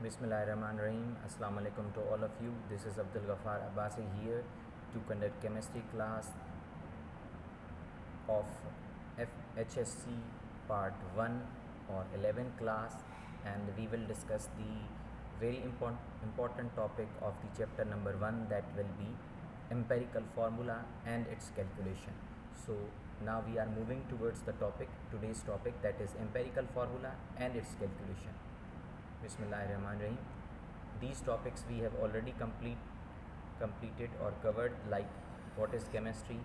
Bismillahirrahmanirrahim. Assalamu alaikum to all of you. This is Abdul Ghaffar Abbasi here to conduct chemistry class of FHSC part 1 or 11 class, and we will discuss the very important topic of the chapter number 1, that will be empirical formula and its calculation. So now we are moving towards the topic, today's topic, that is empirical formula and its calculation. Bismillahirrahmanirrahim. These topics we have already completed or covered, like what is chemistry,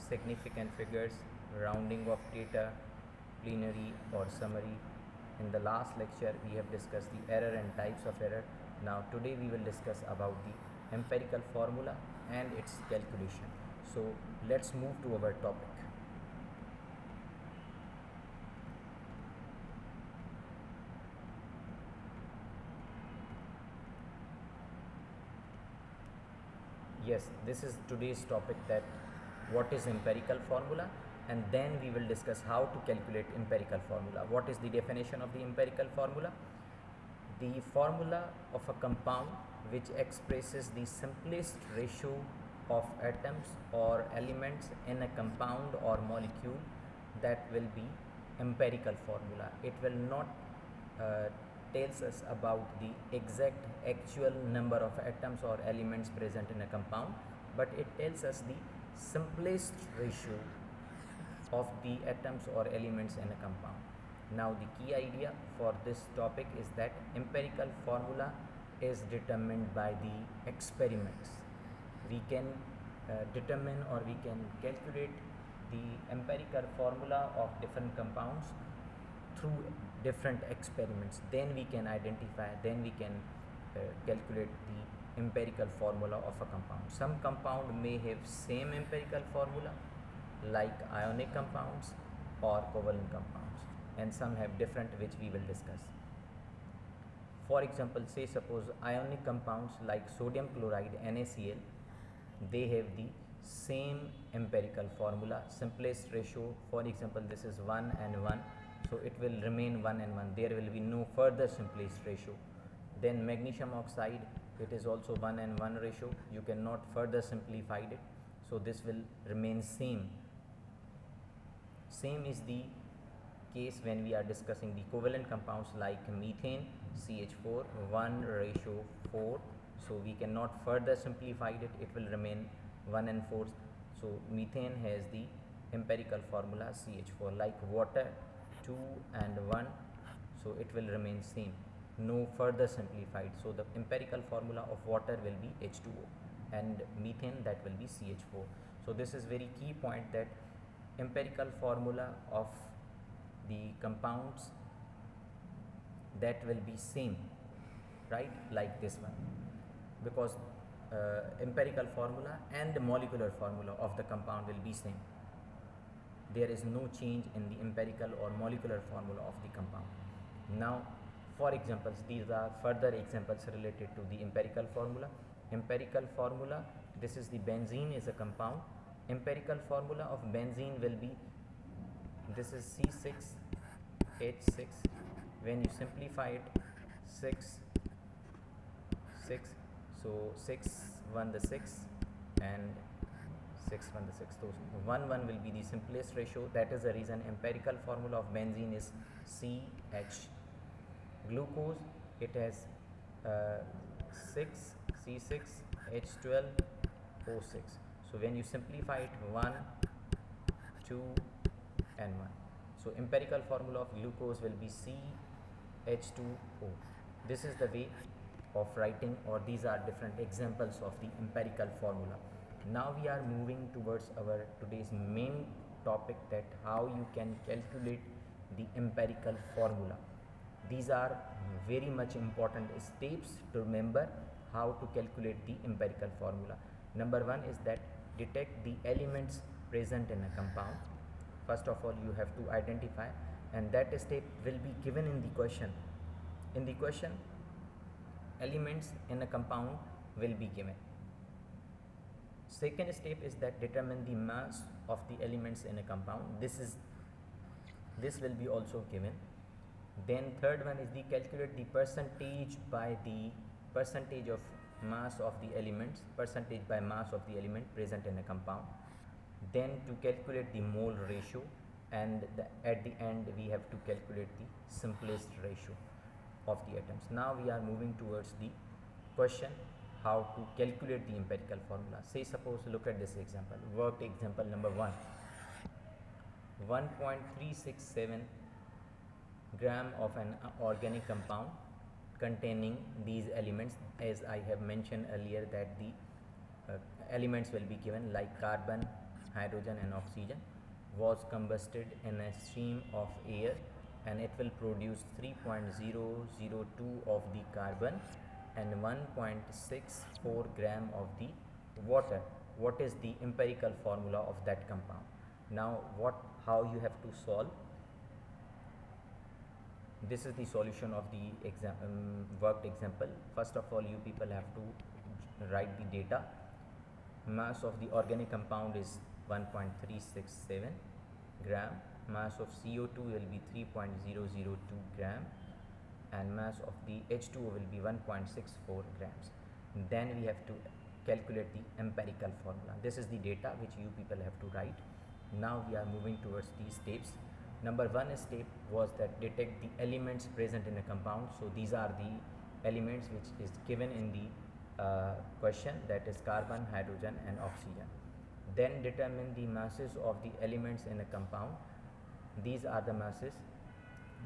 significant figures, rounding of data, plenary or summary. In the last lecture we have discussed the error and types of error. Now today we will discuss about the empirical formula and its calculation. So let's move to our topic. Yes, this is today's topic, that what is empirical formula, and then we will discuss how to calculate empirical formula. What is the definition of the empirical formula? The formula of a compound which expresses the simplest ratio of atoms or elements in a compound or molecule, that will be empirical formula. It will not tells us about the exact actual number of atoms or elements present in a compound, but it tells us the simplest ratio of the atoms or elements in a compound. Now the key idea for this topic is that empirical formula is determined by the experiments. We can determine, or we can calculate the empirical formula of different compounds through different experiments. Then we can identify, then we can calculate the empirical formula of a compound. Some compound may have same empirical formula, like ionic compounds or covalent compounds, and some have different, which we will discuss. For example, say suppose ionic compounds like sodium chloride NaCl, they have the same empirical formula, simplest ratio. For example, this is 1 and 1, so it will remain 1 and 1. There will be no further simplest ratio. Then magnesium oxide, it is also 1 and 1 ratio. You cannot further simplify it, so this will remain same. Same is the case when we are discussing the covalent compounds like methane CH4, 1:4, so we cannot further simplify it, it will remain 1 and 4. So methane has the empirical formula CH4. Like water, 2 and 1, so it will remain same, no further simplified. So the empirical formula of water will be H2O, and methane, that will be CH4. So this is very key point, that empirical formula of the compounds, that will be same, right, like this one, because empirical formula and the molecular formula of the compound will be same. There is no change in the empirical or molecular formula of the compound. Now for examples, these are further examples related to the empirical formula. Empirical formula, this is the benzene is a compound. Empirical formula of benzene will be, this is C6H6. When you simplify it, 6, so 6 1 the 6 and 6 1 the 6. So 1 1 will be the simplest ratio. That is the reason empirical formula of benzene is CH. Glucose, it has 6 C6H12O6. So when you simplify it, 1 2 and 1. So empirical formula of glucose will be CH2O. This is the way of writing, or these are different examples of the empirical formula. Now we are moving towards our today's main topic, that how you can calculate the empirical formula. These are very much important steps to remember how to calculate the empirical formula. Number 1 is that detect the elements present in a compound. First of all, you have to identify, and that step will be given in the question. In the question, elements in a compound will be given. Second step is that determine the mass of the elements in a compound. This will be also given. Then third one is the calculate the percentage by the percentage of mass of the elements, percentage by mass of the element present in a compound. Then to calculate the mole ratio, and at the end we have to calculate the simplest ratio of the atoms. Now we are moving towards the question how to calculate the empirical formula. Say suppose look at this example, worked example number 1. 1.367 gram of an organic compound containing these elements, as I have mentioned earlier that the elements will be given like carbon, hydrogen and oxygen, was combusted in a stream of air, and it will produce 3.002 of the carbon and 1.64 gram of the water. What is the empirical formula of that compound? Now how you have to solve? This is the solution of the worked example. First of all, you people have to write the data. Mass of the organic compound is 1.367 gram, mass of CO2 will be 3.002 gram, and mass of the H2O will be 1.64 grams. Then we have to calculate the empirical formula. This is the data which you people have to write. Now we are moving towards these steps. Number 1 step was that detect the elements present in a compound. So these are the elements which is given in the question, that is carbon, hydrogen and oxygen. Then determine the masses of the elements in a compound. These are the masses.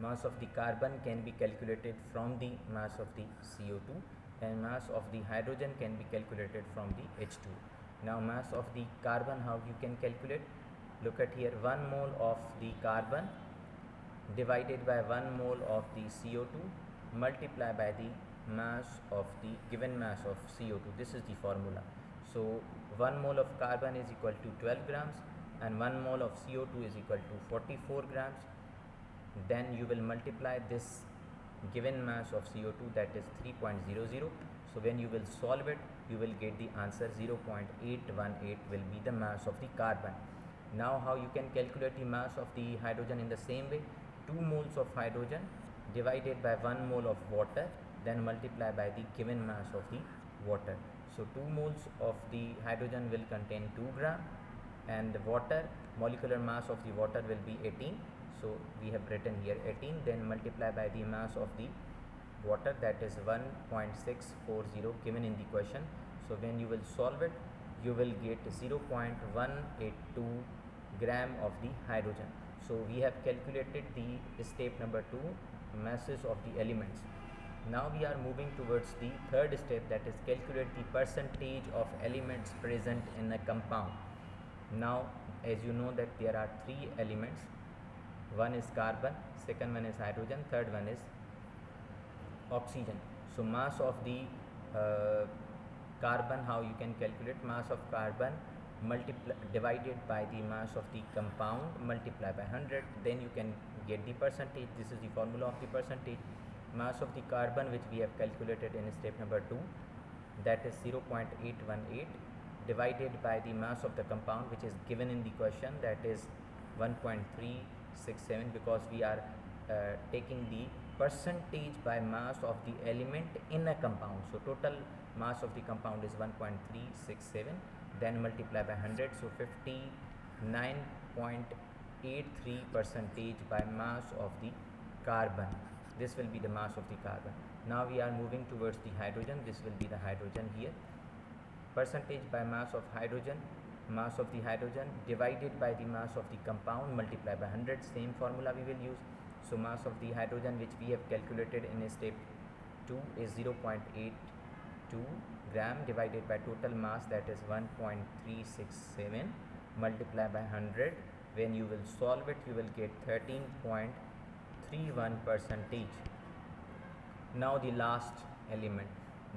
Mass of the carbon can be calculated from the mass of the CO2, and mass of the hydrogen can be calculated from the H2. Now mass of the carbon, how you can calculate? Look at here, 1 mole of the carbon divided by 1 mole of the CO2 multiply by the mass of the given mass of CO2. This is the formula. So 1 mole of carbon is equal to 12 grams and 1 mole of CO2 is equal to 44 grams. Then you will multiply this given mass of CO2, that is 3.00. So when you will solve it, you will get the answer 0.818 will be the mass of the carbon. Now how you can calculate the mass of the hydrogen? In the same way, 2 moles of hydrogen divided by 1 mole of water, then multiply by the given mass of the water. So 2 moles of the hydrogen will contain 2 gram, and the water, molecular mass of the water will be 18. So we have written here 18, then multiply by the mass of the water, that is 1.640 given in the question. So when you will solve it, you will get 0.182 gram of the hydrogen. So we have calculated the step number 2, masses of the elements. Now we are moving towards the third step, that is calculate the percentage of elements present in a compound. Now as you know that there are 3 elements. One is carbon, second one is hydrogen, third one is oxygen. So mass of the carbon, how you can calculate? Mass of carbon divided by the mass of the compound multiply by 100, then you can get the percentage. This is the formula of the percentage. Mass of the carbon, which we have calculated in step number 2, that is 0.818 divided by the mass of the compound, which is given in the question, that is 1.367, because we are taking the percentage by mass of the element in a compound. So total mass of the compound is 1.367, then multiply by 100, so 59.83 percentage by mass of the carbon. This will be the mass of the carbon. Now we are moving towards the hydrogen. This will be the hydrogen here. Percentage by mass of hydrogen, mass of the hydrogen divided by the mass of the compound multiply by 100, same formula we will use. So mass of the hydrogen, which we have calculated in step 2, is 0.82 gram divided by total mass, that is 1.367 multiply by 100. When you will solve it, you will get 13.31 percentage. Now the last element.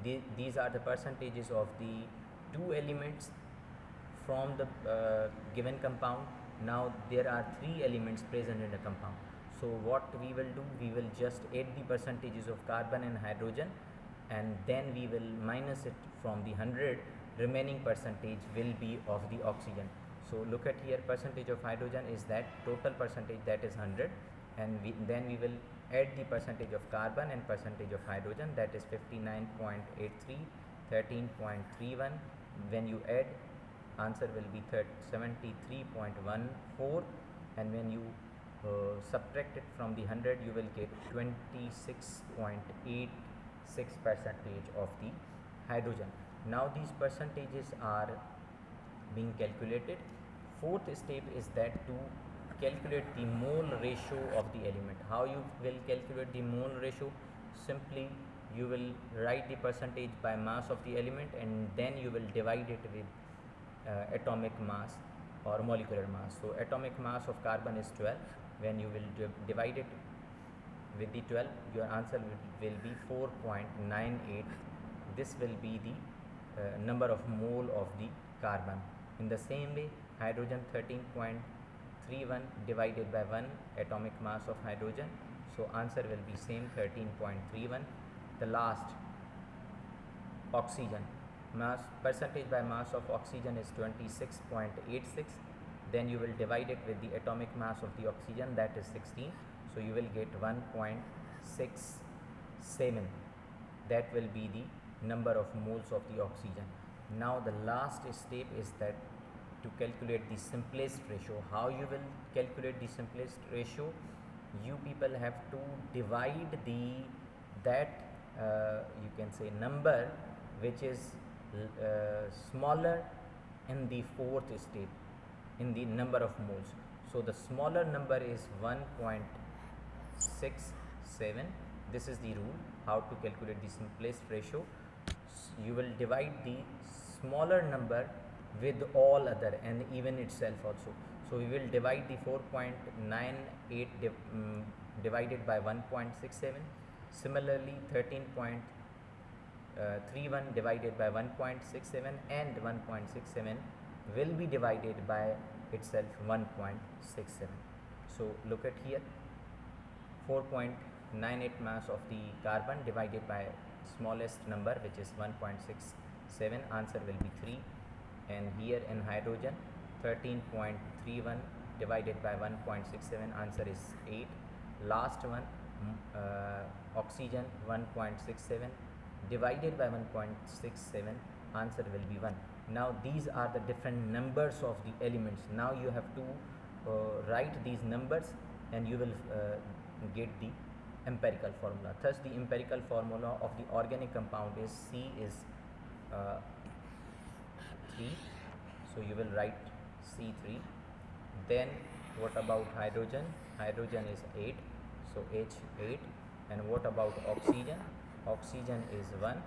These are the percentages of the 2 elements from the given compound. Now there are 3 elements present in the compound. So what we will do, we will just add the percentages of carbon and hydrogen, and then we will minus it from the 100. Remaining percentage will be of the oxygen. So look at here, percentage of hydrogen is that total percentage, that is 100, and then we will add the percentage of carbon and percentage of hydrogen, that is 59.83, 13.31. When you add, answer will be 73.14, and when you subtract it from the 100, you will get 26.86 percentage of the hydrogen. Now these percentages are being calculated. Fourth step is that to calculate the mole ratio of the element. How you will calculate the mole ratio? Simply you will write the percentage by mass of the element, and then you will divide it with atomic mass or molecular mass. So atomic mass of carbon is 12. When you will divide it with the 12, your answer will be 4.98. This will be the number of mole of the carbon. In the same way, hydrogen 13.31 divided by 1 atomic mass of hydrogen, so answer will be same 13.31. The last, oxygen, mass percentage by mass of oxygen is 26.86. Then you will divide it with the atomic mass of the oxygen, that is 16, so you will get 1.67. that will be the number of moles of the oxygen. Now the last step is that to calculate the simplest ratio. How you will calculate the simplest ratio? You people have to divide you can say number which is smaller in the fourth step in the number of moles. So the smaller number is 1.67. This is the rule how to calculate the simplest ratio. You will divide the smaller number with all other and even itself also. So we will divide the 4.98 divided by 1.67. Similarly 13.31 divided by 1.67, and 1.67 will be divided by itself 1.67. So look at here, 4.98 mass of the carbon divided by smallest number which is 1.67, answer will be 3. And here in hydrogen 13.31 divided by 1.67, answer is 8. Last one, oxygen 1.67 divided by 1.67, answer will be 1. Now these are the different numbers of the elements. Now you have to write these numbers and you will get the empirical formula. Thus the empirical formula of the organic compound is C is 3. So you will write C3. Then what about hydrogen? Hydrogen is 8, so H8. And what about oxygen? Oxygen is 1,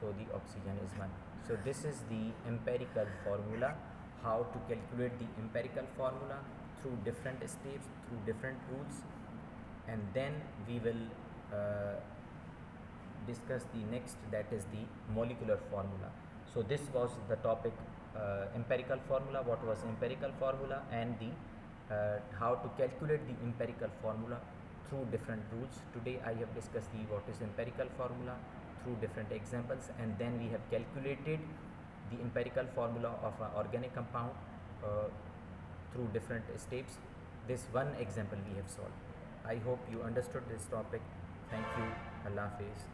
so the oxygen is 1. So this is the empirical formula. How to calculate the empirical formula through different steps, through different rules, and then we will discuss the next, that is the molecular formula. So this was the topic, empirical formula, what was empirical formula, and the how to calculate the empirical formula through different rules. Today I have discussed the what is empirical formula through different examples, and then we have calculated the empirical formula of an organic compound through different steps. This one example we have solved. I hope you understood this topic. Thank you. Allah Hafiz.